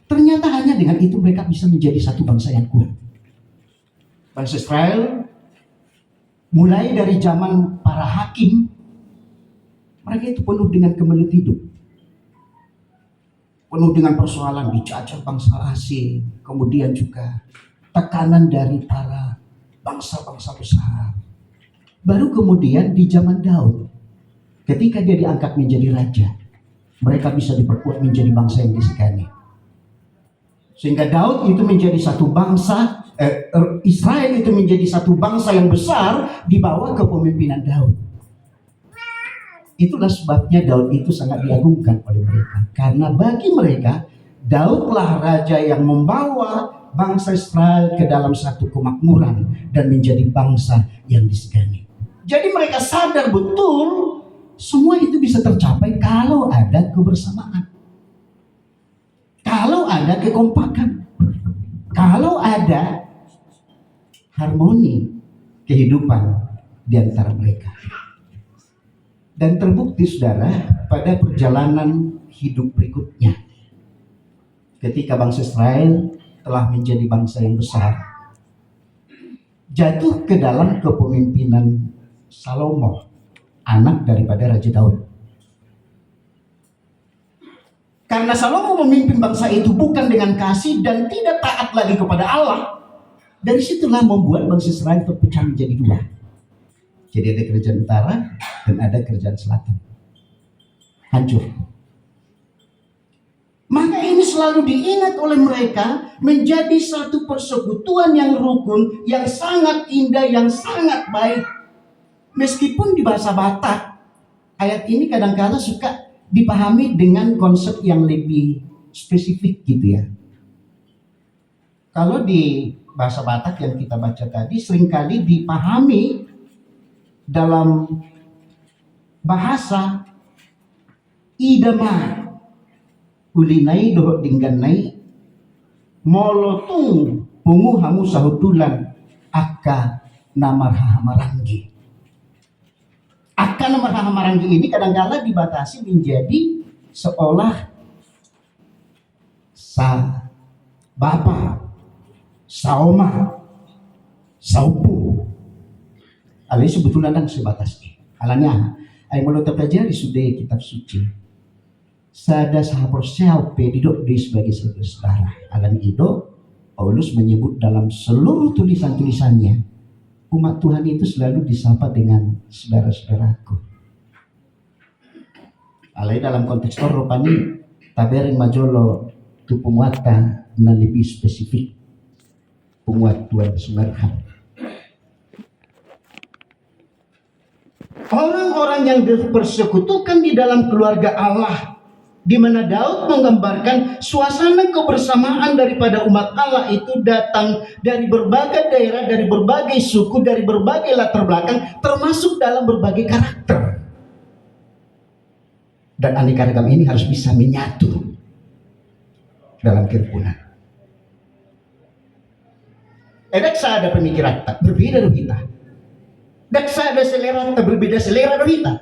Ternyata hanya dengan itu mereka bisa menjadi satu bangsa yang kuat. Bangsa Israel mulai dari zaman para hakim, mereka itu penuh dengan kemelut hidup, penuh dengan persoalan dijajah bangsa asing, kemudian juga tekanan dari para bangsa-bangsa besar. Baru kemudian di zaman Daud, ketika dia diangkat menjadi raja, mereka bisa diperkuat menjadi bangsa yang disegani. Sehingga Daud itu menjadi satu bangsa, Israel itu menjadi satu bangsa yang besar di bawah kepemimpinan Daud. Itulah sebabnya Daud itu sangat diagungkan oleh mereka. Karena bagi mereka, Daudlah raja yang membawa bangsa Israel ke dalam satu kemakmuran dan menjadi bangsa yang disegani. Jadi mereka sadar betul semua itu bisa tercapai kalau ada kebersamaan. Kalau ada kekompakan, kalau ada harmoni kehidupan di antara mereka. Dan terbukti saudara pada perjalanan hidup berikutnya. Ketika bangsa Israel telah menjadi bangsa yang besar, jatuh ke dalam kepemimpinan Salomo, anak daripada Raja Daud. Karena Salomo memimpin bangsa itu bukan dengan kasih dan tidak taat lagi kepada Allah, dari situlah membuat bangsa Israel terpecah menjadi dua. Jadi ada kerajaan utara dan ada kerajaan selatan. Hancur. Maka ini selalu diingat oleh mereka menjadi satu persekutuan yang rukun, yang sangat indah, yang sangat baik. Meskipun di bahasa Batak, ayat ini kadang-kadang suka dipahami dengan konsep yang lebih spesifik gitu ya. Kalau di bahasa Batak yang kita baca tadi seringkali dipahami dalam bahasa idama ulinai dohok dingganai molotung pungu hamu sahutulan akka namarhahamaranggi. Akka namarhahamaranggi ini kadang-kala dibatasi menjadi seolah sa bapa, saoma, saupu. Alai sebetulnya dan sebatas ini. Alanya, ay mulai terpelajari sudah kitab suci. Sada sahabat selpe didok di sebagai saudara. Alan itu Paulus menyebut dalam seluruh tulisan-tulisannya, umat Tuhan itu selalu disapa dengan saudara-saudaraku. Alai dalam konteks Ropani tabering majolo tu pemuatan na lebih spesifik pemuat Tuhan Sumerham. Orang-orang yang dipersekutukan di dalam keluarga Allah, di mana Daud menggambarkan suasana kebersamaan daripada umat Allah itu datang dari berbagai daerah, dari berbagai suku, dari berbagai latar belakang, termasuk dalam berbagai karakter. Dan aneka ragam ini harus bisa menyatu dalam kerukunan. Daksa ada pemikiran tak berbeda dari kita. Daksa ada selera tak berbeda selera dari kita.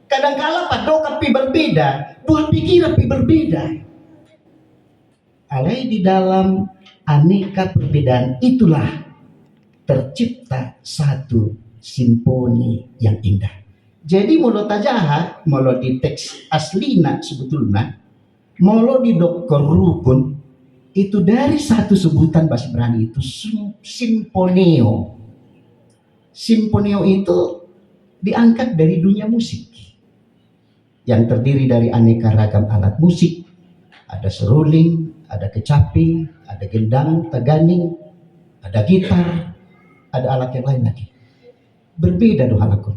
Kadangkala padoka pi berbeda, buah pikiran pi berbeda. Alai di dalam aneka perbedaan itulah tercipta satu simfoni yang indah. Jadi molo tajaha, molo di teks aslina sebetulnya, molo di dokter rukun itu dari satu sebutan bahasa Ibrani itu simfoneo. Simfoneo itu diangkat dari dunia musik yang terdiri dari aneka ragam alat musik. Ada seruling, ada kecapi, ada gendang, teganing, ada gitar, ada alat yang lain lagi. Berbeda do halakun,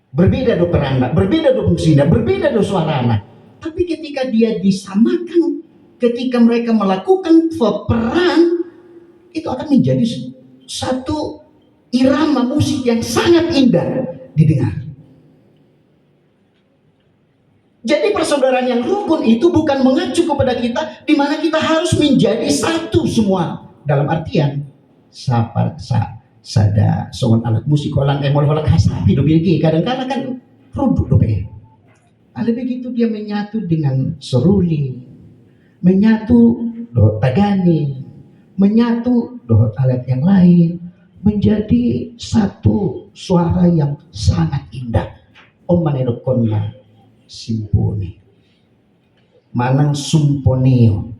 berbeda do perana, berbeda do fungsinya, berbeda do suarana. Tapi ketika dia disamakan, ketika mereka melakukan peran, itu akan menjadi satu irama musik yang sangat indah didengar. Jadi persaudaraan yang rukun itu bukan mengacu kepada kita, di mana kita harus menjadi satu semua. Dalam artian sada songon alat musik orang emol orang hasapi do bilgi kadang-kadang kan ruduk do pengen. Begitu dia menyatu dengan seruling, menyatu dohot tagani, menyatu dohot alat yang lain, menjadi satu suara yang sangat indah. Om manenokonna simponi, manang sumponeo.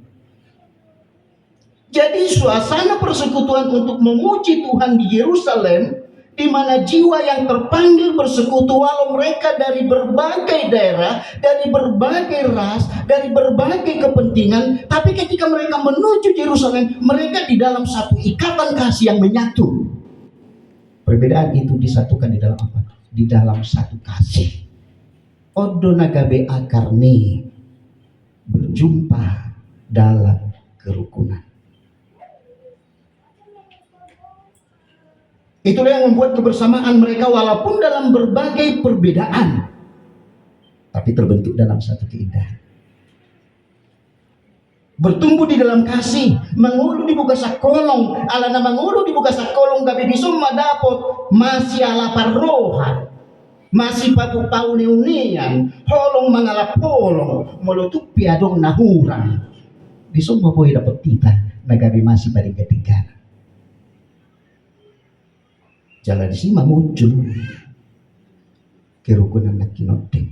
Jadi suasana persekutuan untuk memuji Tuhan di Yerusalem, di mana jiwa yang terpanggil bersekutu walau mereka dari berbagai daerah, dari berbagai ras, dari berbagai kepentingan, tapi ketika mereka menuju Yerusalem, mereka di dalam satu ikatan kasih yang menyatu. Perbedaan itu disatukan di dalam apa? Di dalam satu kasih. Odo nagabe akarni, berjumpa dalam kerukunan. Itulah yang membuat kebersamaan mereka walaupun dalam berbagai perbedaan, tapi terbentuk dalam satu keindahan. Bertumbuh di dalam kasih, mangulu di buka sakolong, alana mangulu di buka sakolong gabi bisumma dapot masih ala parroha, masih papu-pau neunian, holong mangalap holong, molutup piadong nahurang. Bisumma boleh dapat tita, nagabi masih pada ketiga. Jalan di sini muncul kerukunan nak kinodeng.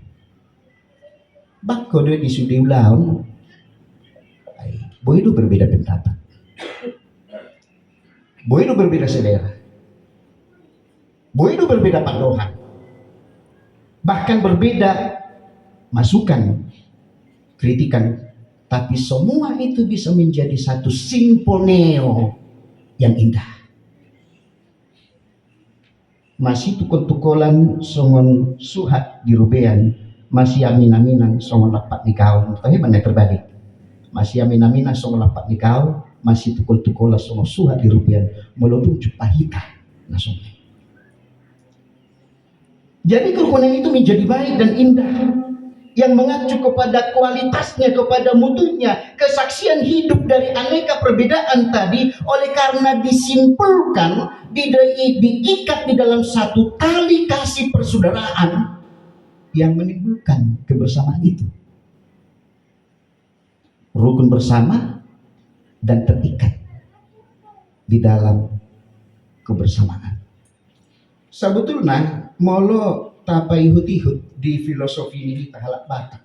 Bako dia di sudi ulaun, boy itu berbeda pendapat, boy itu berbeda selera, boy itu berbeda pandangan, bahkan berbeda masukan, kritikan, tapi semua itu bisa menjadi satu simfoneo yang indah. Masih tukul-tukulan songon suhat di rubean, masih amin-aminan songon lapak nikau, tapi mana terbalik. Masih amin-aminan songon lapak nikau, masih tukul-tukulan songon suhat di rubean, melodung cupahita nasongai. Jadi kerukunan itu menjadi baik dan indah, yang mengacu kepada kualitasnya, kepada mutunya, kesaksian hidup dari aneka perbedaan tadi, oleh karena disimpulkan, diikat di dalam satu tali kasih persaudaraan yang menimbulkan kebersamaan itu. Rukun bersama dan terikat di dalam kebersamaan. Sebetulnya molo tapa ihut-ihut di filosofi ini tahalak batak.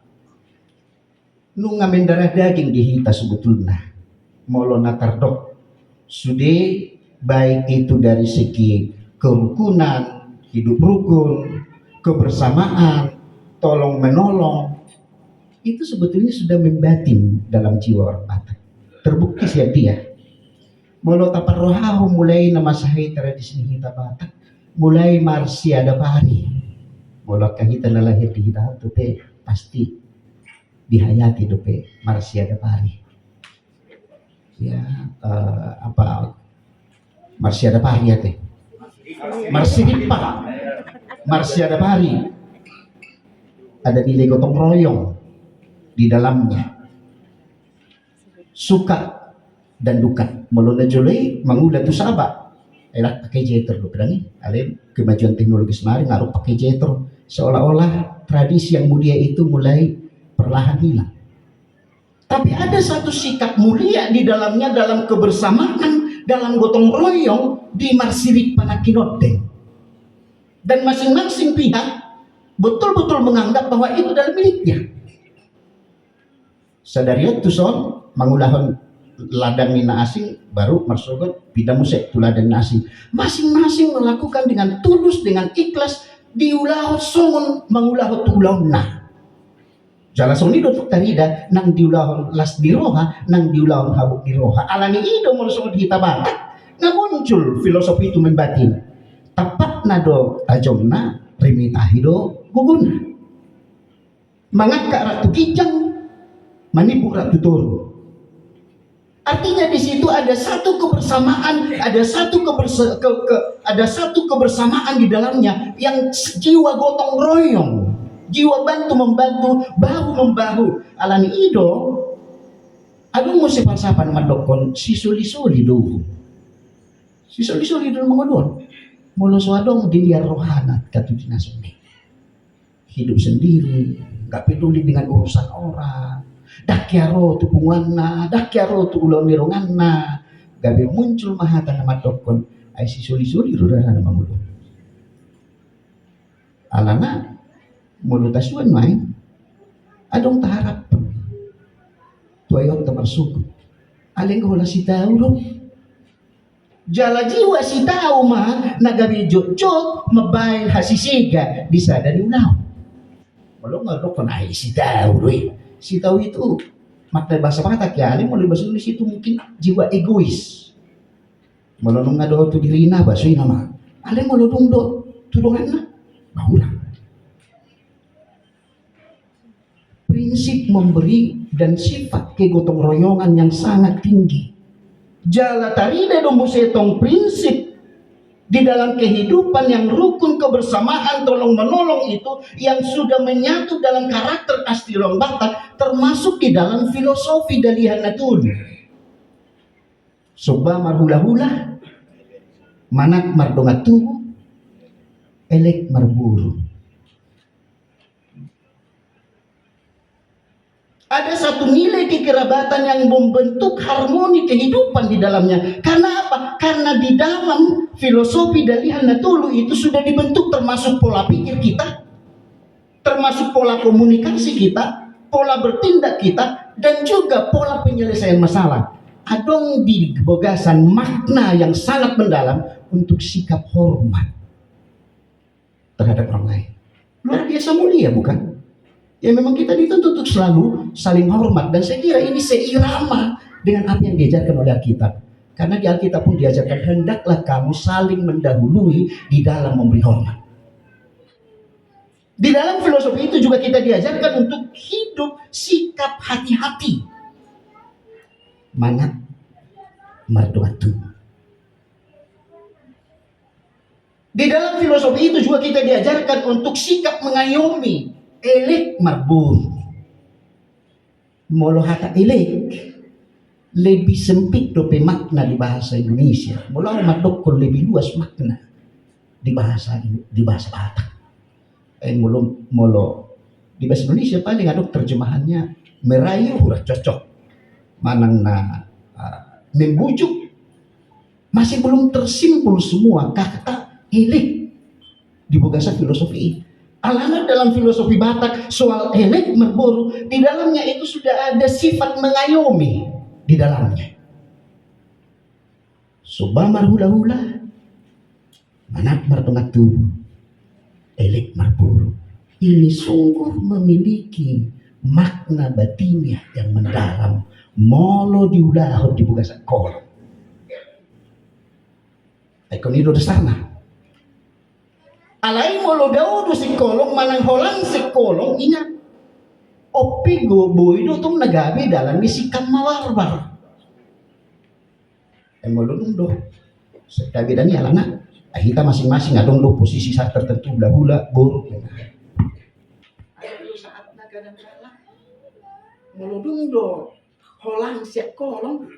Nu ngamen darah daging dihita sebetulnya. Molo natardok. Sude baik itu dari segi kerukunan, hidup rukun, kebersamaan, tolong menolong. Itu sebetulnya sudah membatin dalam jiwa orang Batak. Terbukti siap dia. Molo taparrohahu mulai nama sahih tradisi hita Batak. Mulai Marsia Dapari. Molo kahita na lahir di hita tu pe pasti dihayati tu pe Marsia Dapari. Ya apa Marsia Dapari ya teh. Marsia Dapari. Ada nilai gotong royong di dalamnya. Suka dan duka. Molo na jolai mangulat tu sabak. Elak pakai jeter lo berani, alem kemajuan teknologi semarin ngaruh pakai jeter, seolah-olah tradisi yang mulia itu mulai perlahan hilang. Tapi ada satu sikap mulia di dalamnya, dalam kebersamaan, dalam gotong royong di Marsirik Panakinodeng. Dan masing-masing pihak betul-betul menganggap bahwa itu adalah miliknya. Sadariat tu son mangulahon ladang nina asing baru marsogot bidang musik tuladang nina asing, masing-masing melakukan dengan tulus, dengan ikhlas, diulahot songon mangulahot ulahon na jalasong ni dotok tarida nang diulahon las diroha nang diulahon habuk diroha alani ido marsogot kita Batak nga muncul filosofi itu membatin tapat na do tajom na rimitahi do guguna mangaka ratu kijang manipu ratu toro. Artinya di situ ada satu kebersamaan, ada satu kebersamaan di dalamnya yang jiwa gotong royong, jiwa bantu membantu, bahu membahu. Alani ido, aduh musi falsafah madokon sisuli-suli dulu. Sisuli-suli dulu mengodon. Mulu swadong diliar rohanat katu dinasuni. Hidup sendiri, gak peduli dengan urusan orang. Dakyaro tu punguanna, dakyaro tu ulon nironganna. Gabi muncul mahata nama dokon, ai si suli-suli rudana nama mulu. Alana mulu tasuan main, adong taharap. Tuayon tamarsuko. Aling ko si tao dong. Jala jiwa si tao nagabi jot-jot mabail hasisiga di sada di ulaw. Walau ngadok panay si tao doy. Si tao itu makna bahasa Batak ya, aling mulai bahasa Indonesia itu mungkin jiwa egois. Malu nung ngado tu dirina bahasa nama. Aling malu dong do tudongan na. Bahulah. Prinsip memberi dan sifat kegotong royongan yang sangat tinggi. Jala tarida domo setong prinsip di dalam kehidupan yang rukun kebersamaan tolong menolong itu yang sudah menyatu dalam karakter asli orang Batak, termasuk di dalam filosofi dalihan natul. Soba marhula-hula, manak mardongatu, elek marburu. Ada satu nilai kekerabatan yang membentuk harmoni kehidupan di dalamnya. Karena apa? Karena di dalam filosofi dalihan natulu itu sudah dibentuk termasuk pola pikir kita, termasuk pola komunikasi kita, pola bertindak kita, dan juga pola penyelesaian masalah. Adong di bogasan makna yang sangat mendalam untuk sikap hormat terhadap orang lain. Luar biasa mulia bukan? Ya memang kita dituntut untuk selalu saling hormat, dan saya kira ini seirama dengan apa yang diajarkan oleh Alkitab. Karena di Alkitab pun diajarkan hendaklah kamu saling mendahului di dalam memberi hormat. Di dalam filosofi itu juga kita diajarkan untuk hidup sikap hati-hati. Manat mardoatu. Di dalam filosofi itu juga kita diajarkan untuk sikap mengayomi. Elek marbur. Molo hata elek lebih sempit dope makna di bahasa Indonesia. Molo madokol lebih luas makna di bahasa Batak. Molo di bahasa Indonesia paling adok terjemahannya merayu udah cocok. Manang na membujuk masih belum tersimpul semua kata elek di bahasa filosofi. Alana dalam filosofi Batak soal elek merburu, di dalamnya itu sudah ada sifat mengayomi di dalamnya. Soba marhula-hula, manak martongatu, elek merburu. Ini sungguh memiliki makna batinnya yang mendalam. Molo diulahot di buka sekolah. Ekonido desana. Alai molo daudu sekolong manang holang sekolong ingat opigo boido tum nagabi dalam sikap mawarbar. Molo do sekabi dani alana kita masing-masing adong do posisi saat tertentu hula buruk. Ayo saat nagadang salah molo do holang sekolong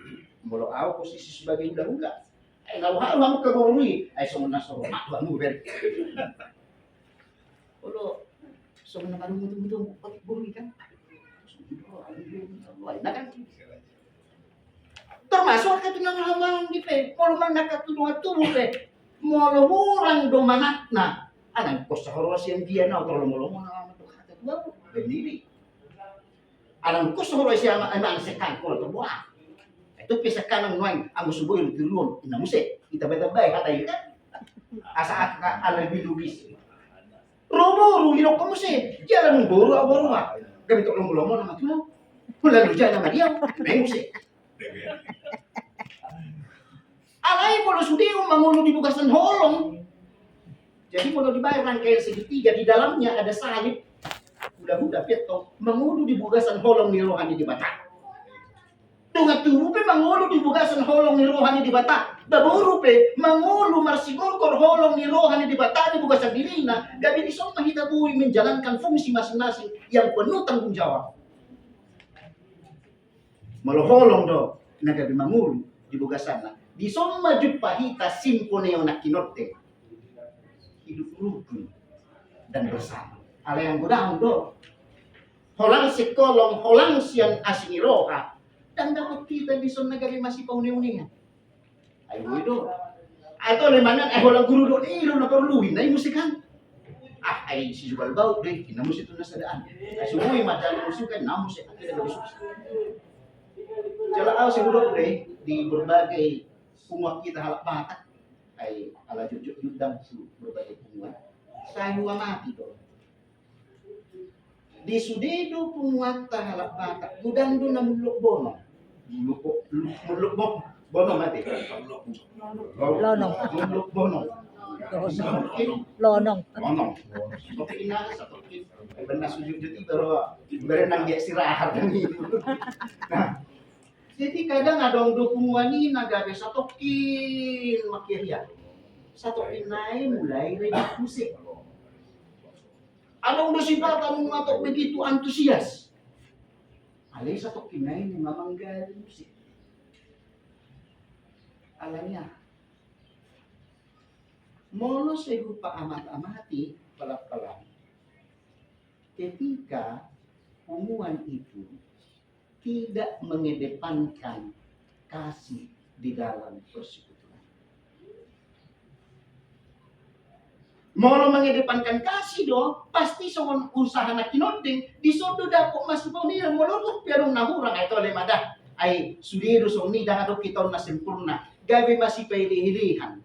molo au posisi sebagai hula-hula. Kalau halang ke bawui, ay sumuna sa rumah, bamu ber. Ulo, sumuna baru mutu-mutu pakai bumi kan? Termasuk ka tunang halang di pe, kalau man nakatulungan tubuh pe, molo murang do manakna. Anang ko sa horos yang dia na, kalau molo mo na matukata tuwa, berdiri. Anang ko sa horos yang anang sekan ko terbuat. Itu pisah kanang nuang amu subuh itu turun ina muse kita baik kata itu kan asa aka ala bidugis robo ru kamu sih jalan buru aboru mah gabi tok lomo nama tuh pula lu jalan nama dia muse alai polo sudiu mangulu di bukasan holong jadi polo dibayar rangkaian segitiga di dalamnya ada salib udah peto mangulu di bukasan holong ni rohani di Batak. Tunga turupe mangulu di bugasan holong ni rohani di Batak. Daburupe mangulu marsigorkor holong ni rohani di Batak di bugasan dilina. Gabi di somma hitabui menjalankan fungsi masing-masing yang penuh tanggung jawab. Malo holong do na gabi mangulu di bugasan na. Di somma jumpa hita simponeo na kinote. Hidup rukun dan bersama. Ala yang godang do. Holang sekolong, holang siyan asingiroha. Dan dapat kita di sana gabi masih pauni-uningan. Ayo itu. Atau lemanan holang guru do ilo na perluin na musikan. Ay si jugal baut deh, kinamus itu nasadaan. Ay sumuy madali musikan, namus itu tidak bisa. Jala siguro deh di berbagai punguak kita halak batak ay ala jujuk yudang su berbagai punguak. Sayu mati to. Di sudedo punguak ta halak batak, gudang do na muluk bono. Muluk bono mati. Lonong. Muluk bono. Lonong. Lonong. Oke ina satu benar sujud itu pero berenang dia istirahat kan itu. Nah, jadi kadang ada dukungan ini nagabe satokin makiria. Satokin naik mulai reda musik. Ada udah sih kamu ngatok begitu antusias. Alay satokin naik manggal musik. Alanya. Molo segupa amat-amati pelak-pelak. Ketika hubungan itu tidak mengedepankan kasih di dalam persekutuan. Mau mengedepankan kasih dong, pasti soal usaha nak kinoding di sodo dapok masuk pun dia molor piarong nahurang itu oleh madah. Ay sudido soni dah adok kita na sempurna. Gabi masih pilih-pilihan.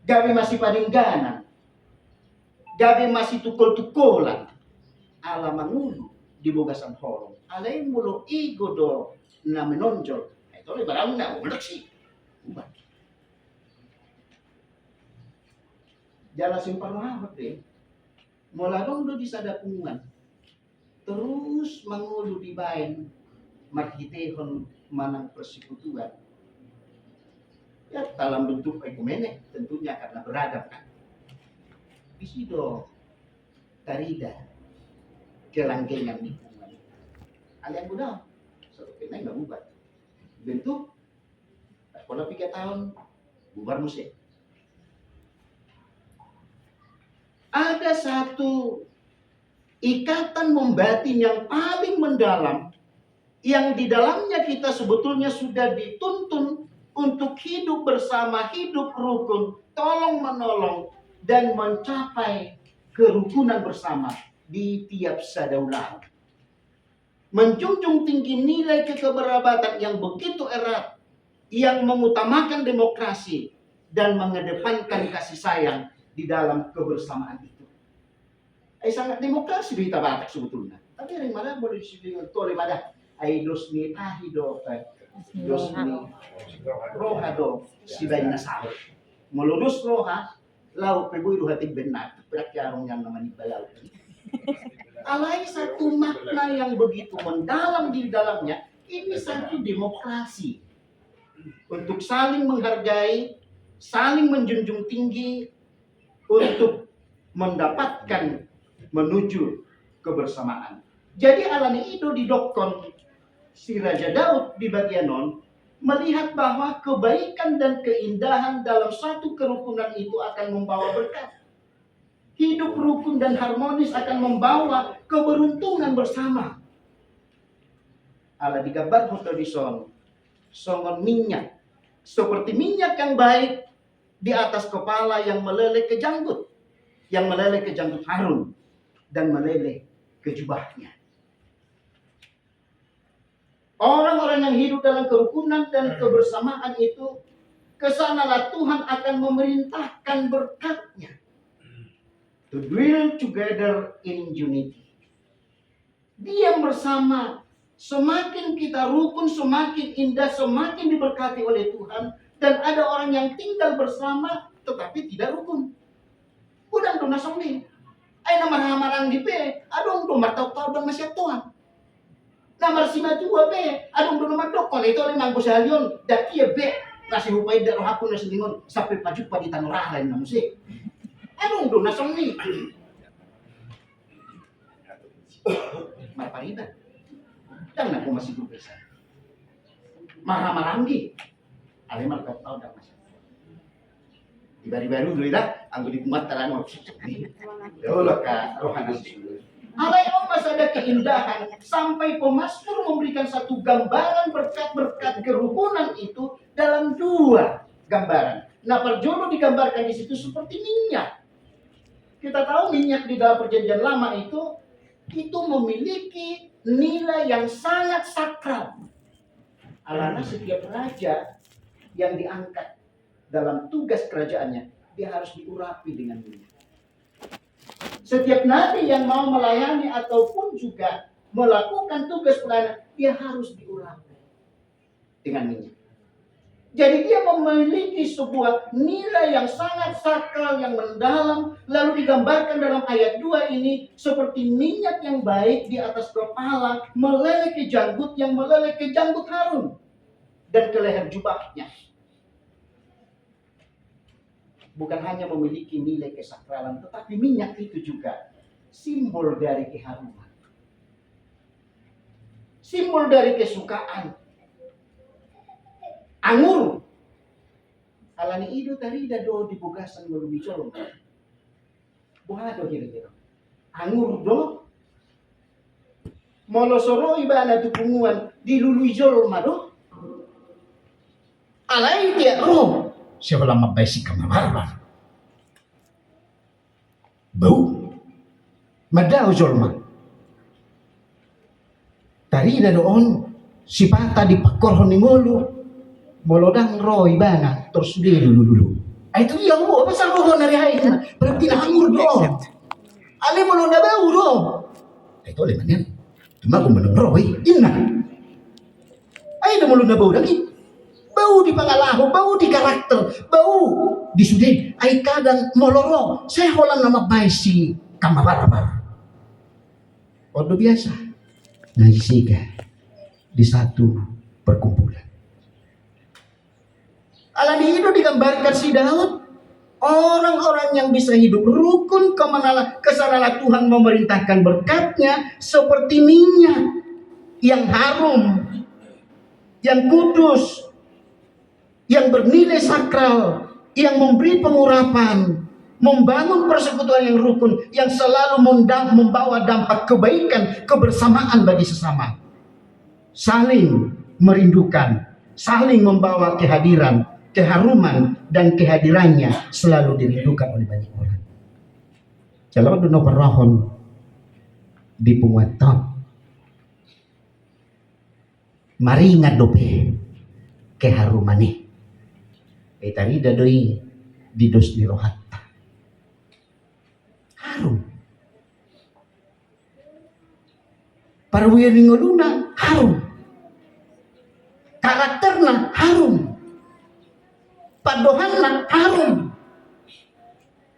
Gabi masih paringganan. Gabi masih tukol-tukolan. Ala mangulu di bogasan horong. Alay mulo igo do na menonjol. Ito ay barang na ulak sih. Ubah. Jala simpang lahat deh. Mula dong do di sadapungan. Terus mangulu di bain. Makitehon manang persekutuan. Ya dalam bentuk ekumene tentunya karena beragam kan. Bisido tarida kelanggengan lingkungan. Alian muda, satu kena nggak bubar. Bentuk, kalau 3 tahun bubar musik. Ada satu ikatan membatin yang paling mendalam, yang di dalamnya kita sebetulnya sudah dituntun untuk hidup bersama, hidup rukun, tolong menolong, dan mencapai kerukunan bersama di tiap sadaulah. Menjunjung tinggi nilai kekerabatan yang begitu erat, yang mengutamakan demokrasi dan mengedepankan kasih sayang di dalam kebersamaan itu. Sangat demokrasi di Batak sebetulnya. Tapi dari mana boleh disebut oleh mana? Dos ni tahido, dos ni roha do si bayi nasal. Meludus roha, lau pebu itu hati benar. Berat jarong yang namanya balau. Alai satu makna yang begitu mendalam di dalamnya, ini satu demokrasi. Untuk saling menghargai, saling menjunjung tinggi, untuk mendapatkan menuju kebersamaan. Jadi alani itu didokon si Raja Daud di bagian non, melihat bahwa kebaikan dan keindahan dalam satu kerukunan itu akan membawa berkat. Hidup rukun dan harmonis akan membawa keberuntungan bersama. Ala digambar foto di songon minyak. Seperti minyak yang baik di atas kepala yang meleleh ke janggut. Yang meleleh ke janggut Harun. Dan meleleh ke jubahnya. Orang-orang yang hidup dalam kerukunan dan kebersamaan itu, kesanalah Tuhan akan memerintahkan berkatnya. To dwell together in unity. Diam bersama. Semakin kita rukun, semakin indah, semakin diberkati oleh Tuhan. Dan ada orang yang tinggal bersama, tetapi tidak rukun. Udang to nasong ni. Ay namarhamarang di pe. Adong to martaw-taw bang masya Tuhan. Namar sima tua pe. Adong to namadokon. Ito rin ang busalyon. Dakia be. Kasi hupay daro hapon na siningon. Sampai pajuk pa di tanurahan na musik. Anong doon nasong ni? Marparitan. Dan na kung masih bisa. Marhamaranggi. Alay markataw dan masih. Iba-iba dulu dah. Anggo di kumat talan mo. Dolo ka rohanan. Alay o pas ada keindahan sampai pemazmur memberikan satu gambaran berkat-berkat kerukunan itu dalam dua gambaran. Nah, perjodoh digambarkan di situ seperti minyak. Kita tahu minyak di dalam perjanjian lama itu memiliki nilai yang sangat sakral. Alana setiap raja yang diangkat dalam tugas kerajaannya, dia harus diurapi dengan minyak. Setiap nabi yang mau melayani ataupun juga melakukan tugas pelayanan, dia harus diurapi dengan minyak. Jadi dia memiliki sebuah nilai yang sangat sakral, yang mendalam. Lalu digambarkan dalam ayat 2 ini seperti minyak yang baik di atas kepala, meleleh ke janggut, yang meleleh ke janggut Harun dan ke leher jubahnya. Bukan hanya memiliki nilai kesakralan, tetapi minyak itu juga simbol dari keharuman. Simbol dari kesukaan. Anggur. Alani ido tarida do di bugasan melumi colong. Buah do kira-kira. Anggur do. Molosoro ibana tupunguan dilului jolma do. Alai dia roh. Siapa lama baisi kamar. Bau. Madao jolma. Tarida doon si pata di pakor ni molo. Molodang roh ibana terus dia dulu. Itu dia apa pasal roh dari hari itu. Berarti anggur doh. Ale moloda bau doh. Itu oleh mana? Cuma aku meneng roh inna. Ayo moloda bau lagi. Bau di pangalaho, bau di karakter, bau di sudin. Ay kadang moloro. Saya holang nama baik si kamabarabar. Ordo biasa. Nasika di satu perkumpulan. Alani itu digambarkan si Daud. Orang-orang yang bisa hidup rukun kesanalah Tuhan memerintahkan berkatnya seperti minyak yang harum, yang kudus, yang bernilai sakral, yang memberi pengurapan, membangun persekutuan yang rukun, yang selalu membawa dampak kebaikan, kebersamaan bagi sesama. Saling merindukan, saling membawa kehadiran, keharuman, dan kehadirannya selalu dirindukan oleh banyak orang. Kalau duno perahon di penguatan, mari ngadope keharumane. Tadi dadoi didos di rohatta. Harum. Parwiringoluna harum. Karakterna harum. Padohanna harum.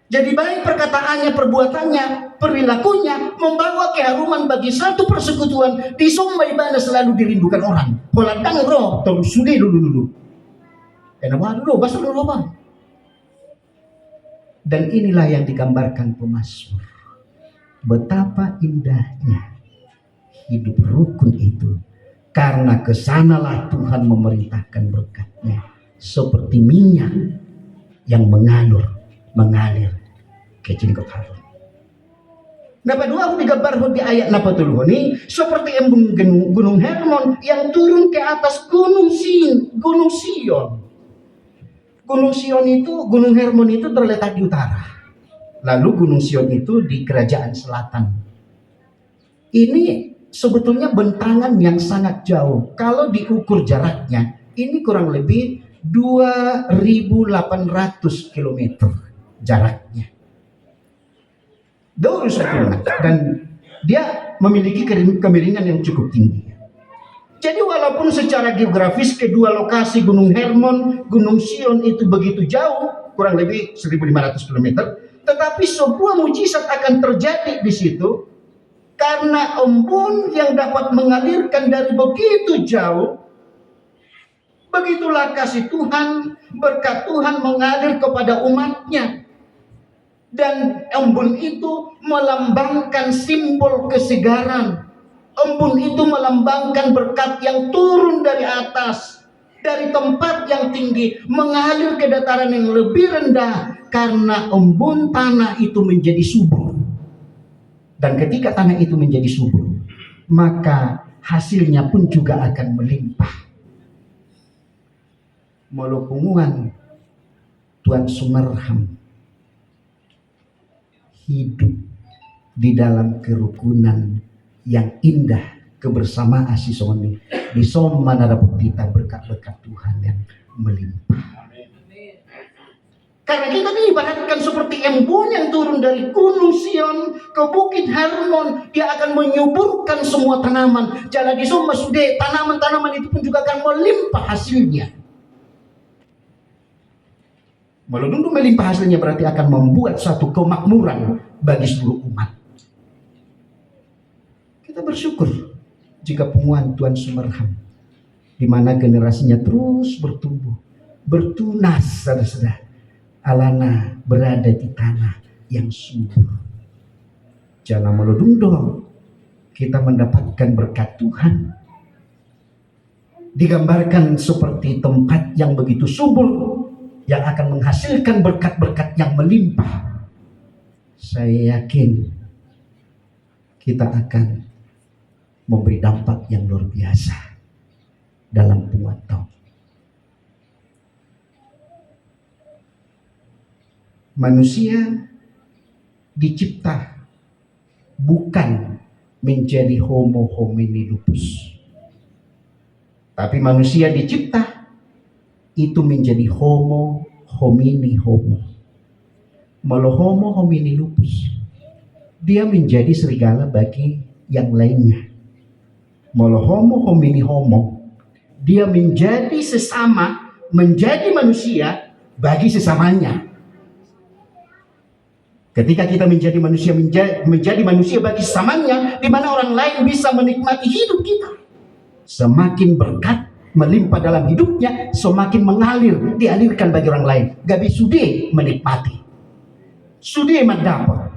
Jadi baik perkataannya, perbuatannya, perilakunya membawa keharuman bagi satu persekutuan. Di sumba ibadah selalu dirindukan orang. Polandang roh terus sudah dulu. Kenapa dulu? Basur dulu bang. Dan inilah yang digambarkan pemazmur. Betapa indahnya hidup rukun itu. Karena kesanalah Tuhan memerintahkan berkatnya. Seperti minyak yang mengalir ke jenggot Harun. Napa dua aku digambar di ayat napa dulu ini seperti embun gunung Hermon yang turun ke atas gunung Sion. Gunung Sion itu, gunung Hermon itu terletak di utara. Lalu gunung Sion itu di kerajaan selatan. Ini sebetulnya bentangan yang sangat jauh. Kalau diukur jaraknya, ini kurang lebih 2.800 km jaraknya. Jauh sekali, dan dia memiliki kemiringan yang cukup tinggi. Jadi walaupun secara geografis kedua lokasi Gunung Hermon, Gunung Sion itu begitu jauh, kurang lebih 1.500 km, tetapi sebuah mujizat akan terjadi di situ karena embun yang dapat mengalirkan dari begitu jauh. Begitulah kasih Tuhan, berkat Tuhan mengalir kepada umatnya. Dan embun itu melambangkan simbol kesegaran. Embun itu melambangkan berkat yang turun dari atas, dari tempat yang tinggi, mengalir ke dataran yang lebih rendah. Karena embun tanah itu menjadi subur Dan ketika tanah itu menjadi subur, maka hasilnya pun juga akan melimpah. Molo punguan Tuan Sumerham hidup di dalam kerukunan yang indah, kebersamaan sisoni di somana dapat kita berkat-berkat Tuhan yang melimpah. Karena kita diibaratkan seperti embun yang turun dari gunung Sion ke bukit Hermon. Dia akan menyuburkan semua tanaman. Jadi semua sudah tanaman-tanaman itu pun juga akan melimpah hasilnya. Melundung melimpah hasilnya berarti akan membuat suatu kemakmuran bagi seluruh umat. Kita bersyukur jika punguan Tuan Sumerham, di mana generasinya terus bertumbuh, bertunas, saudara-saudara. Alana berada di tanah yang subur. Jangan meludung kita mendapatkan berkat Tuhan. Digambarkan seperti tempat yang begitu subur, yang akan menghasilkan berkat-berkat yang melimpah. Saya yakin kita akan memberi dampak yang luar biasa dalam punguan tahun. Manusia dicipta bukan menjadi homo homini lupus, tapi manusia dicipta itu menjadi homo homini homo. Molo homo homini lupus, dia menjadi serigala bagi yang lainnya. Molo homo homini homo, dia menjadi sesama, menjadi manusia bagi sesamanya. Ketika kita menjadi manusia bagi sesamanya, di mana orang lain bisa menikmati hidup kita. Semakin berkat melimpah dalam hidupnya, semakin mengalir, dialirkan bagi orang lain. Gabi sudah menikmati, sudah mendapat.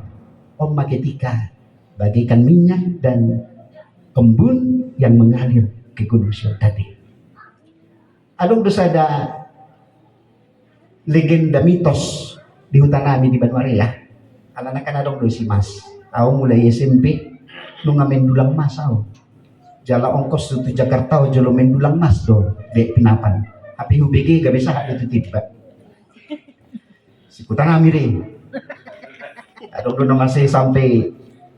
Oma ketika bagikan minyak dan embun yang mengalir ke Gunung Sion tadi. Adong dosa ada legenda mitos di hutan kami di Banwaria. Anak-anak kan adong dosi mas. Aku mulai SMP lu ngamen dulang mas aku. Jala ongkos itu Jakarta jolo main dulang mas do dek pinapan. Api UBG gak bisa itu tiba. Si hutan kami re. Adong do masih sampai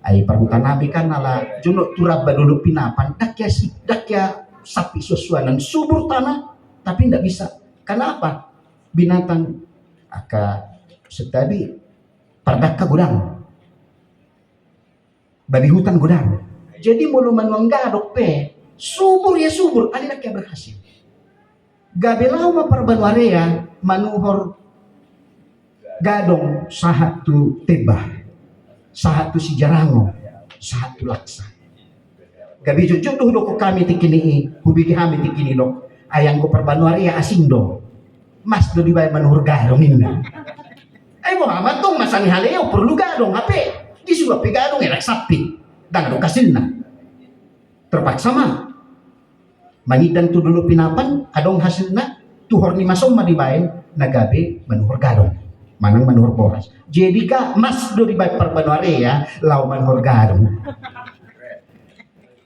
ai perhutan kami kan ala junuk turab dulu pinapan dak ya sapi susuanan subur tanah tapi ndak bisa. Kenapa? Binatang aka setabi pardaka gudang, babi hutan gudang. Jadi mulu manuang gadok pe subur ya subur, alinak yang berhasil. Gabelau ma parbanwarea manuhor gadong sahatu tebah, sahatu si jarango, sahatu laksa. Gabi jujur dok kami tikini, hubigi kami tikini dok. Ayang ko parbanwarea asing do, mas do dibay manuhor gadong inna. Ay Muhammad tong masani haleo perlu gadong hape di suga pegadong enak sapi dan adong kasil na terpaksa mah mangidan tu dulu pinapan adong hasil na tuhor ni masom madibain nagabe manuhor gadong manang manuhor boras jadi ka mas do di bay parbanwarea lau manuhor gadong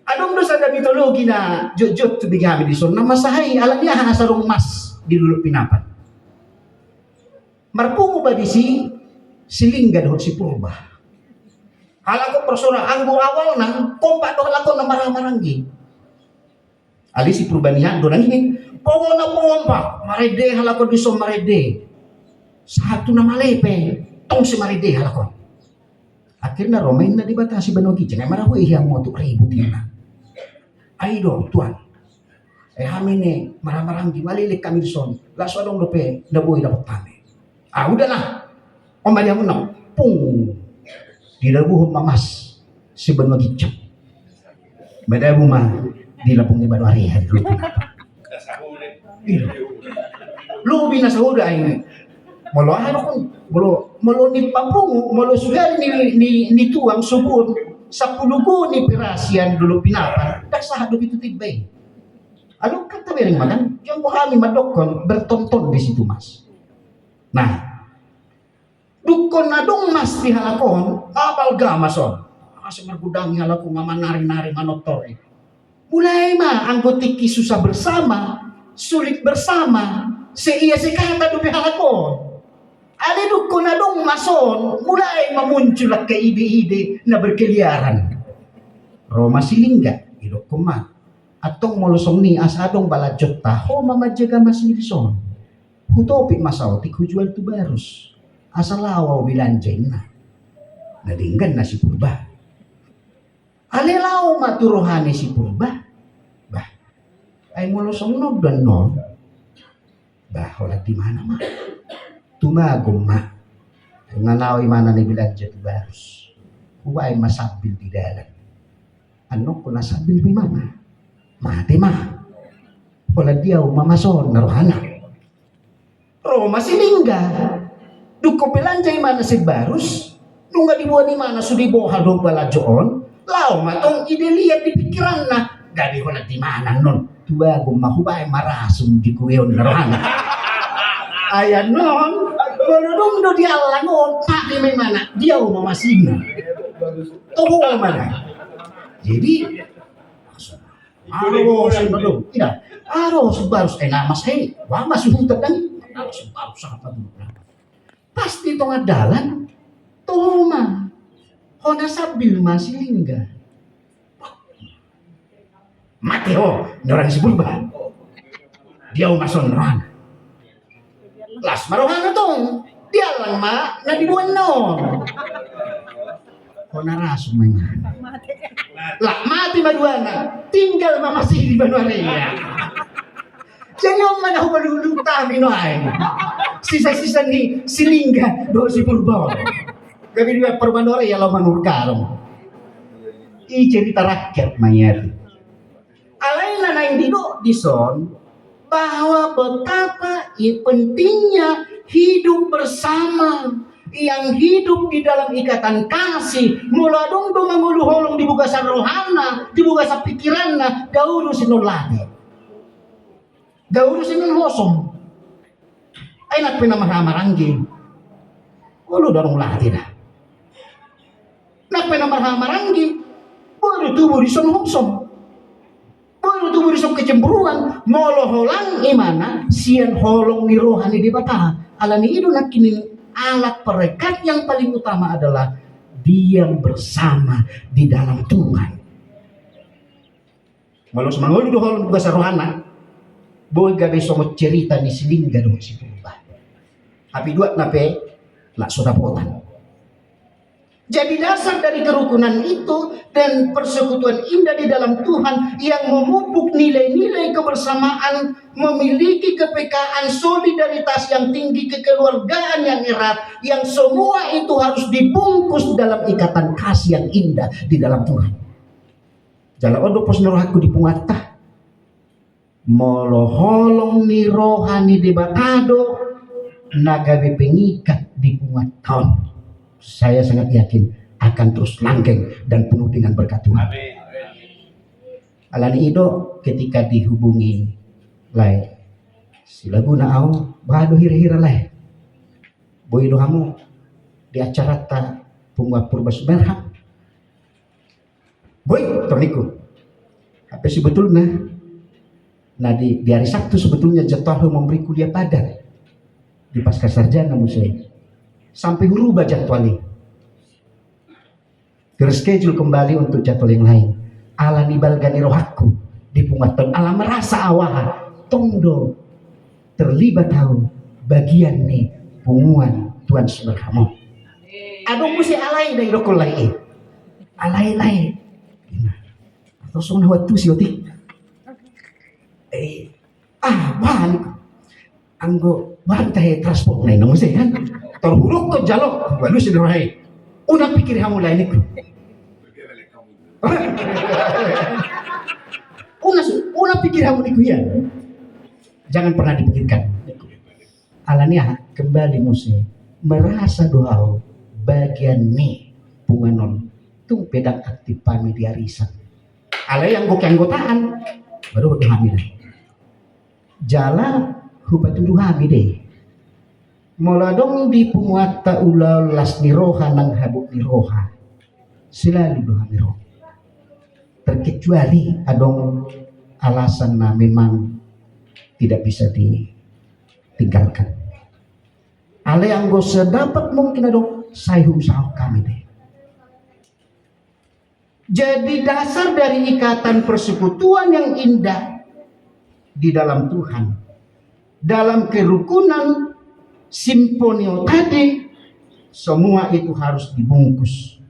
adong dosa da mitologi na jujut tu bigami di son na masahay alam niya hanasarong mas di dulu pinapan. Marpungo ba di silingga doon si Purba. Hala ko persona anggo awal nang kompa doon ako na marang-maranggi. Ali si Purba niya doon nangin. Pongo na pongompa. Marede hala ko di so marede. Satu na malepe. Tong si marede hala ko. Akhirnya romain na di bata si Banogi. Jangan marahu ihang mo to ribut na. Ay do tuan. Hamin ni marang-maranggi malilik kami di son. Laso adong dope nabuhay dapat kami. Udahlah, om dia menang, pung, di dalam mamas si benua gicap, beda rumah di lapungnya Banwaria dulu. Lu bina sahuda ini, malu apa pun, malu ni pampung, malu sudah ni tuang subur, 10 guni perasian dulu pinapan, dah sah do itu tibai. Aduh kata bering makan, yang kami madokon bertonton di situ mas. Nah, dukon na dong mas di halakon, abal gama son. Semar gudang laku nari-nari manotor. Mulai mah anggotiki susah bersama, sulit bersama, seiya sekata dupi halakon. Ada dukun adong mason, mulai memuncul ke ide-ide na berkeliaran. Roma silingga, idok kumat. Atong molosong ni asadong balajot taho mamajaga masilison. Hutopik masaw ti kujuan tu barus. Asalawaw bilanjain na. Nadinggan na si Purba. Alelaw maturuhani si Purba. Bah, ay molosong no dan non. Bah, wala di mana mah. Tumagom mah. Nganawi mana ni bilanja tu barus. Huwag ay masabil di dalam. Ano ko nasabil ni mama? Mati mah. Wala diyaw mamason narohana. Roma silingga. Duko belanja mana si barus. Nunga dibuat ni mana sudi bohal do balajoon. Lau matong ide lihat di pikiran na. Gadi wala di mana non. Tua gumahubay marasum di kuyon narohana. Ayan non. Baludong do di alangon. Pake may mana. Diyaw mamasina. Tuho mana. Jadi aros belum tidak aros barus namas hei wah masih hutan dan aros barus apa dulu pasti tengah dalan toma hona sabil masih lingga mati ho orang si Purba dia mason rohana las marohana tong dia lang ma na dibuan non hona rasu main lah mati maduana tinggal masih di Banuarea jangan mana ho balulung tami no ay sisa-sisa ni silingga do si Purba gabi dua Banuarea lo manurkarong i cerita rakyat mayat alaina na hindi do dison bahwa betapa pentingnya hidup bersama yang hidup di dalam ikatan kasih muladong do manguluholong dibuka sa rohana dibuka sa pikiranna gaulu sinun lagi gaulu sinun hosom ay nat pinamahamaranggi ulo darong lagi na nat pinamahamaranggi baru tubuh di son hosom baru tubuh di son kecemburuan moloholang imana sian holong ni rohani di bata alani idu nakinin alat perekat yang paling utama adalah diam bersama di dalam Tuhan. Malu semangolu do holong buka sarohana. Boy gabe somot cerita ni silingga do si Purba. Tapi dua nape lak sodapotan. Jadi dasar dari kerukunan itu dan persekutuan indah di dalam Tuhan yang memupuk nilai-nilai kebersamaan, memiliki kepekaan, solidaritas yang tinggi, kekeluargaan yang erat, yang semua itu harus dibungkus dalam ikatan kasih yang indah di dalam Tuhan. Jala odo pos nerohaku di pungatah, moloholong ni rohani di batado, nagabe pengikat di pungaton. Saya sangat yakin akan terus langgeng dan penuh dengan berkat Tuhan. Alani ido ketika dihubungi lai sila guna au bado hira-hira lai boy do hamu di acara ta Pungwa Purba Sumerhap boy torniku apa sebetulnya nah di hari Sabtu sebetulnya jadwal memberi kuliah padat di pasca sarjana musik sampai berubah jadwalnya terschedule kembali untuk jadwal yang lain ala nibalgani rohaku di pungatan ala merasa awaha tongdo terlibat tahu bagian nih punguan Tuhan Subhanahu aduh mesti alai dari rokol lain alai atau sona waktu sioti bahan anggo bahan tahe transport lain namun saya kan terhuruk ke jalok baru sederhana una pikir kamu lain itu una pikir kamu itu ya jangan pernah dipikirkan alania kembali musuh merasa doa bagian nih punganon tung pedang aktif pami di arisan ala yang gok anggotaan baru berhamilan jala hubatu hami deh moladong di punguata ulah las niroha nang habuk niroha selalu dohami roh. Terkecuali adong alasan na memang tidak bisa ditinggalkan. Ale anggo sedapat mungkin adong sayhum sahok kami deh. Jadi dasar dari ikatan persekutuan yang indah di dalam Tuhan, dalam kerukunan simfonio tadi, semua itu harus dibungkus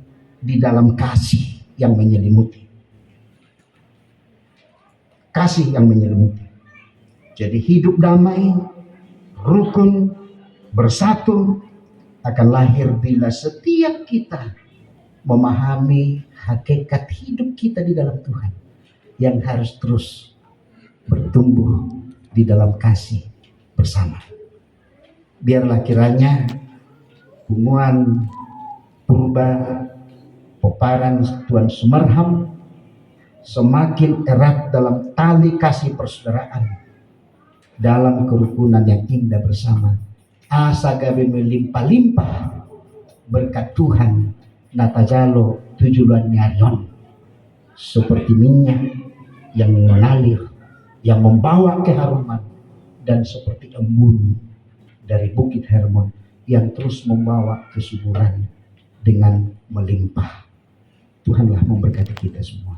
di dalam kasih yang menyelimuti. Kasih yang menyelimuti. Jadi hidup damai, rukun, bersatu akan lahir bila setiap kita memahami hakikat hidup kita di dalam Tuhan yang harus terus bertumbuh di dalam kasih bersama. Biarlah kiranya hubungan purba peparan Tuhan Sumerham semakin erat dalam tali kasih persaudaraan, dalam kerukunan yang indah bersama. Asa gabe melimpah-limpah berkat Tuhan natajalo tujuan nyarion seperti minyak yang mengalir, yang membawa keharuman, dan seperti embun dari Bukit Hermon yang terus membawa kesuburan dengan melimpah. Tuhanlah memberkati kita semua.